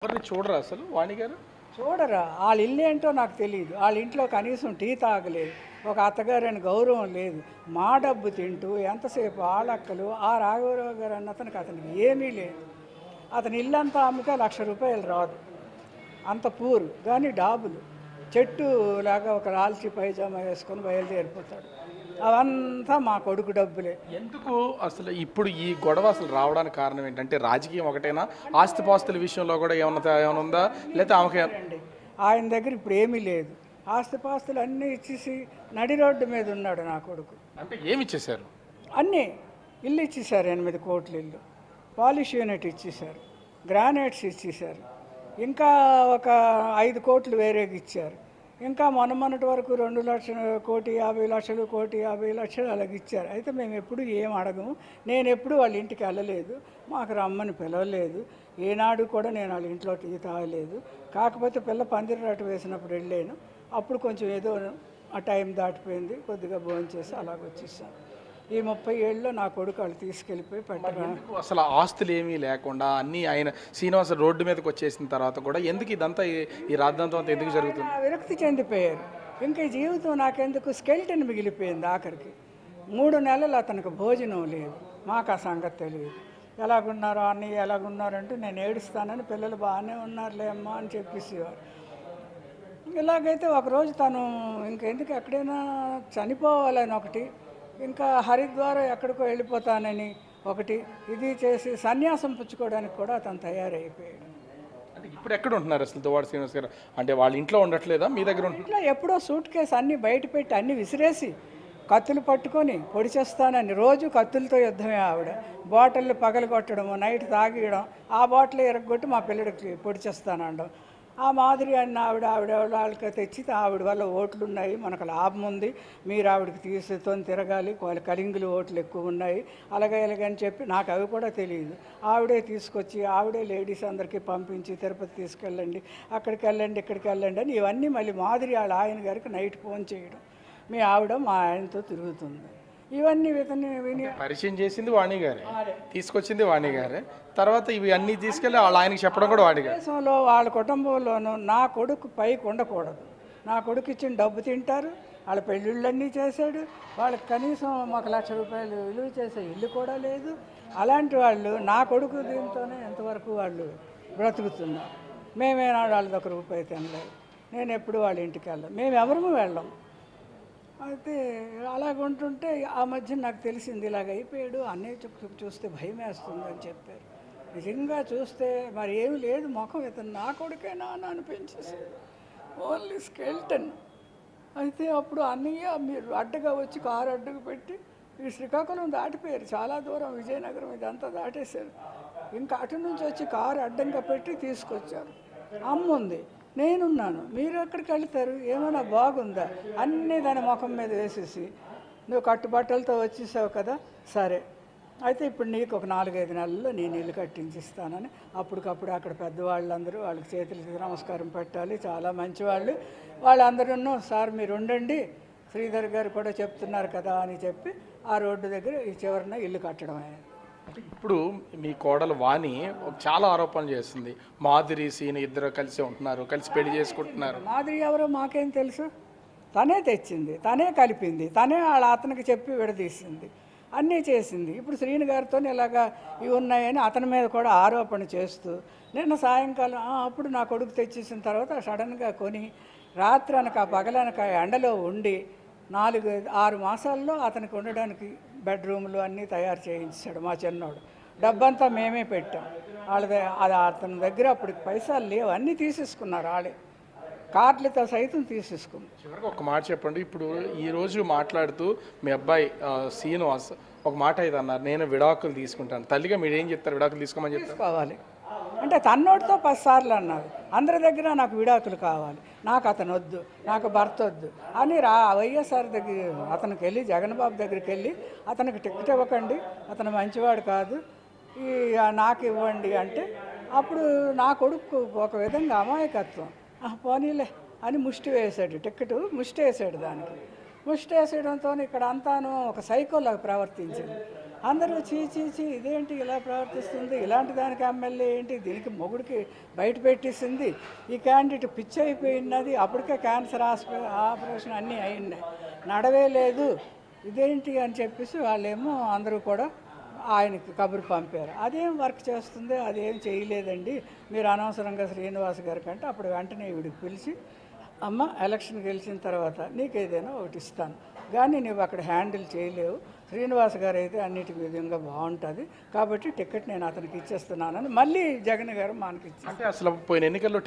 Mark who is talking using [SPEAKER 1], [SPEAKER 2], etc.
[SPEAKER 1] ఎవరిని చూడరా అసలు వాణి గారు?
[SPEAKER 2] చూడరా వాళ్ళ ఇల్లు ఏంటో నాకు తెలియదు. వాళ్ళ ఇంట్లో కనీసం టీ తాగలేదు. ఒక అత్తగారని గౌరవం లేదు. మా డబ్బు తింటూ ఎంతసేపు ఆళ్ళక్కలు ఆ రాఘవరావు గారు అతనికి ఏమీ లేదు. అతని ఇల్లంతా అమ్మితే ₹1,00,000 రాదు. అంత పూరు కానీ డాబులు చెట్టు లాగా ఒక లాల్చి పైజామా వేసుకొని బయలుదేరిపోతాడు. అవంతా మా కొడుకు డబ్బులే.
[SPEAKER 1] ఎందుకు అసలు ఇప్పుడు ఈ గొడవ అసలు రావడానికి కారణం ఏంటంటే రాజకీయం ఒకటేనా? ఆస్తిపాస్తుల విషయంలో కూడా ఏమన్నా ఉందా? లేకపోతే ఆమెకి
[SPEAKER 2] అండి ఆయన దగ్గర ఇప్పుడు ఏమీ లేదు. ఆస్తిపాస్తులు అన్నీ ఇచ్చేసి నడి రోడ్డు మీద ఉన్నాడు నా కొడుకు.
[SPEAKER 1] అంటే ఏమి ఇచ్చేశారు?
[SPEAKER 2] అన్నీ ఇల్లు ఇచ్చేశారు. 8 కోట్ల ఇల్లు, పాలిష్ యూనిట్ ఇచ్చేశారు, గ్రానైట్స్ ఇచ్చేశారు, ఇంకా ఒక 5 కోట్లు వేరేకి ఇచ్చారు. ఇంకా మొన్నటి వరకు 2,50,00,000 1,50,00,000 అలాగ ఇచ్చారు. అయితే మేము ఎప్పుడు ఏం అడగము. నేను ఎప్పుడు వాళ్ళ ఇంటికి వెళ్ళలేదు, మాకు రమ్మని పిలవలేదు. ఏనాడు కూడా నేను వాళ్ళ ఇంట్లో టీ తాగలేదు. కాకపోతే పిల్ల పందిరాట వేసినప్పుడు వెళ్ళాను. అప్పుడు కొంచెం ఏదో ఆ టైం దాటిపోయింది, కొద్దిగా భోంచేసి అలాగ వచ్చేసాను. ఈ 30 ఏళ్ళలో నా కొడుకు వాళ్ళు తీసుకెళ్ళిపోయి పెట్టరా.
[SPEAKER 1] అసలు ఆస్తులు ఏమీ లేకుండా అన్నీ ఆయన శ్రీనివాస రోడ్డు మీదకి వచ్చేసిన తర్వాత కూడా ఎందుకు ఇదంతా ఈ రాద్ధాంతం అంతా ఎందుకు జరుగుతుంది?
[SPEAKER 2] విరక్తి చెందిపోయారు. ఇంకా ఈ జీవితం నాకెందుకు స్కెల్టన్ మిగిలిపోయింది. ఆఖరికి 3 నెలలు అతనికి భోజనం లేదు. మాకు ఆ సంగతి తెలియదు. ఎలాగున్నారు అన్నయ్య ఎలాగున్నారంటే నేను ఏడుస్తానని, పిల్లలు బాగానే ఉన్నారులే అమ్మా అని చెప్పేసేవారు. ఇలాగైతే ఒకరోజు తను ఇంకెందుకు ఎక్కడైనా చనిపోవాలని ఒకటి, ఇంకా హరిద్వారం ఎక్కడికో వెళ్ళిపోతానని ఒకటి, ఇది చేసి సన్యాసం పుచ్చుకోవడానికి కూడా అతను తయారైపోయాడు.
[SPEAKER 1] అంటే ఇప్పుడు ఎక్కడ ఉంటున్నారు అసలు దువ్వాడ శ్రీనివాస్ గారు? అంటే వాళ్ళ ఇంట్లో ఉండట్లేదా, మీ దగ్గర ఉంటున్నారు?
[SPEAKER 2] ఇంట్లో ఎప్పుడో సూట్ కేసు అన్నీ బయట పెట్టి అన్నీ విసిరేసి కత్తులు పట్టుకొని పొడి చేస్తానని రోజు కత్తులతో యుద్ధమే ఆవిడ. బాటిళ్ళు పగలగొట్టడము, నైట్ తాగియడం, ఆ బాటిల్ ఎరగొట్టి మా పిల్లడికి పొడి చేస్తానండం. ఆ మాదిరి అన్న ఆవిడ వాళ్ళకి తెచ్చి ఆవిడ వల్ల ఓట్లు ఉన్నాయి, మనకు లాభం ఉంది, మీరు ఆవిడకి తీసుకొని తిరగాలి, కలింగులు ఓట్లు ఎక్కువ ఉన్నాయి, అలాగే ఇలాగని చెప్పి నాకు అవి కూడా తెలియదు. ఆవిడే తీసుకొచ్చి ఆవిడే లేడీస్ అందరికీ పంపించి తిరుపతి తీసుకెళ్ళండి, అక్కడికి వెళ్ళండి, ఇక్కడికి వెళ్ళండి అని ఇవన్నీ మళ్ళీ మాదిరి వాళ్ళ ఆయన గారికి నైట్ ఫోన్ చేయడం. మీ ఆవిడ మా ఆయనతో తిరుగుతుంది. ఇవన్నీ విని
[SPEAKER 1] పరిచయం చేసింది వాణి గారే, తీసుకొచ్చింది వాణి గారే. తర్వాత ఇవి అన్నీ తీసుకెళ్ళి వాళ్ళ ఆయనకి చెప్పడం కూడా వాణి గారు.
[SPEAKER 2] దేశంలో వాళ్ళ కుటుంబంలోనూ నా కొడుకు పైకి ఉండకూడదు. నా కొడుకు ఇచ్చిన డబ్బు తింటారు. వాళ్ళ పెళ్ళిళ్ళన్నీ చేశాడు. వాళ్ళకి కనీసం మాకు ₹1,00,000 విలువ చేసే ఇల్లు కూడా లేదు. అలాంటి వాళ్ళు నా కొడుకు దీంతోనే ఎంతవరకు వాళ్ళు బ్రతుకుతున్నారు. మేమేనాడు వాళ్ళది ₹1 తినలేదు. నేను ఎప్పుడు వాళ్ళ ఇంటికి వెళ్ళాం, మేము ఎవరము వెళ్ళాం. అయితే అలాగుంటుంటే ఆ మధ్య నాకు తెలిసింది ఇలాగ అయిపోయాడు. అన్నయ్య చూస్తే భయం వేస్తుంది అని చెప్పారు. నిజంగా చూస్తే మరి ఏమి లేదు, ముఖం ఇతను నా కొడుకేనా అని అనిపించేసింది. Only skeleton. అయితే అప్పుడు అన్నయ్య మీరు అడ్డగా వచ్చి కారు అడ్డుకు పెట్టి ఈ శ్రీకాకుళం దాటిపోయారు, చాలా దూరం విజయనగరం ఇదంతా దాటేశారు. ఇంకా అటు నుంచి వచ్చి కారు అడ్డంగా పెట్టి తీసుకొచ్చారు. అమ్ముంది, నేనున్నాను, మీరు ఎక్కడికి వెళ్తారు, ఏమైనా బాగుందా, అన్నీ దాని ముఖం మీద వేసేసి నువ్వు కట్టుబట్టలతో వచ్చేసావు కదా, సరే అయితే ఇప్పుడు నీకు ఒక 4-5 నెలల్లో నేను ఇల్లు కట్టించిస్తానని. అప్పటికప్పుడు అక్కడ పెద్దవాళ్ళందరూ వాళ్ళకి చేతులకి నమస్కారం పెట్టాలి, చాలా మంచివాళ్ళు వాళ్ళందరూ. సార్ మీరు ఉండండి, శ్రీధర్ గారు కూడా చెప్తున్నారు కదా అని చెప్పి ఆ రోడ్డు దగ్గర ఈ చివరిన ఇల్లు కట్టడం అయ్యింది.
[SPEAKER 1] ఇప్పుడు మీ కోడలు వాణి చాలా ఆరోపణలు చేస్తుంది. మాధురి సీని ఇద్దరు కలిసి ఉంటున్నారు, కలిసి పెళ్లి చేసుకుంటున్నారు.
[SPEAKER 2] మాధురి ఎవరో మాకేం తెలుసు. తనే తెచ్చింది, తనే కలిపింది, తనే వాళ్ళ అతనికి చెప్పి విడదీసింది, అన్నీ చేసింది. ఇప్పుడు శ్రీని గారితో ఇలాగా ఇవి ఉన్నాయని అతని మీద కూడా ఆరోపణ చేస్తూ నిన్న సాయంకాలం అప్పుడు నా కొడుకు తెచ్చేసిన తర్వాత సడన్గా కొని రాత్రి అనక పగలనక ఎండలో ఉండి 4-6 మాసాల్లో అతనికి ఉండడానికి బెడ్రూమ్లు అన్నీ తయారు చేయించాడు మా చిన్నోడు. డబ్బంతా మేమే పెట్టాం. అది అతని దగ్గర అప్పటికి పైసలు లేవు, అన్నీ తీసేసుకున్నారు వాళ్ళే, కార్లతో సైతం తీసేసుకున్నారు.
[SPEAKER 1] చివరికి ఒక మాట చెప్పండి. ఇప్పుడు ఈరోజు మాట్లాడుతూ మీ అబ్బాయి శ్రీనివాస్ ఒక మాట అయితే అన్నారు, నేను విడాకులు తీసుకుంటాను. తల్లిగా మీరు ఏం చెప్తారు? విడాకులు తీసుకోమని చెప్తారు.
[SPEAKER 2] తీసుకోవాలి అంటే తన్నోటితో 10 సార్లు అన్నారు. అందరి దగ్గర నాకు విడాకులు కావాలి, నాకు అతను వద్దు, నాకు భర్త వద్దు అని వైఎస్ఆర్ దగ్గర అతనికి వెళ్ళి జగన్బాబు దగ్గరికి వెళ్ళి అతనికి టికెట్ ఇవ్వకండి, అతను మంచివాడు కాదు, నాకు ఇవ్వండి అంటే అప్పుడు నా కొడుకు ఒక విధంగా అమాయకత్వం, పోనీలే అని ముష్టి వేసాడు, టికెట్ ముష్టి వేసాడు. దానికి ముష్టి వేసేయడంతో ఇక్కడ అంతాను ఒక సైకోలాగా ప్రవర్తించింది. అందరూ చీ ఇదేంటి ఇలా ప్రవర్తిస్తుంది, ఇలాంటి దానికి ఎమ్మెల్యే ఏంటి, దీనికి మొగుడికి బయట పెట్టేసింది, ఈ క్యాండిడేట్ పిచ్చి అయిపోయినది, అప్పటికే క్యాన్సర్ ఆపరేషన్ అన్నీ అయినాయి, నడవే లేదు, ఇదేంటి అని చెప్పేసి వాళ్ళేమో అందరూ కూడా ఆయనకి కబురు పంపారు. అదేం వర్క్ చేస్తుంది, అదేం చేయలేదండి, మీరు అనవసరంగా శ్రీనివాస్ గారి కంటే అప్పుడు వెంటనే ఈవిడికి పిలిచి, అమ్మ ఎలక్షన్ గెలిచిన తర్వాత నీకు ఏదైనా ఒకటి ఇస్తాను, కానీ నువ్వు అక్కడ హ్యాండిల్ చేయలేవు, శ్రీనివాస్ గారు అయితే అన్నిటి విధంగా బాగుంటుంది, కాబట్టి టికెట్ నేను అతనికి ఇచ్చేస్తున్నానని మళ్ళీ జగన్ గారు మనకి ఇచ్చారు.
[SPEAKER 1] అంటే అసలు పోయిన ఎన్నికల్లో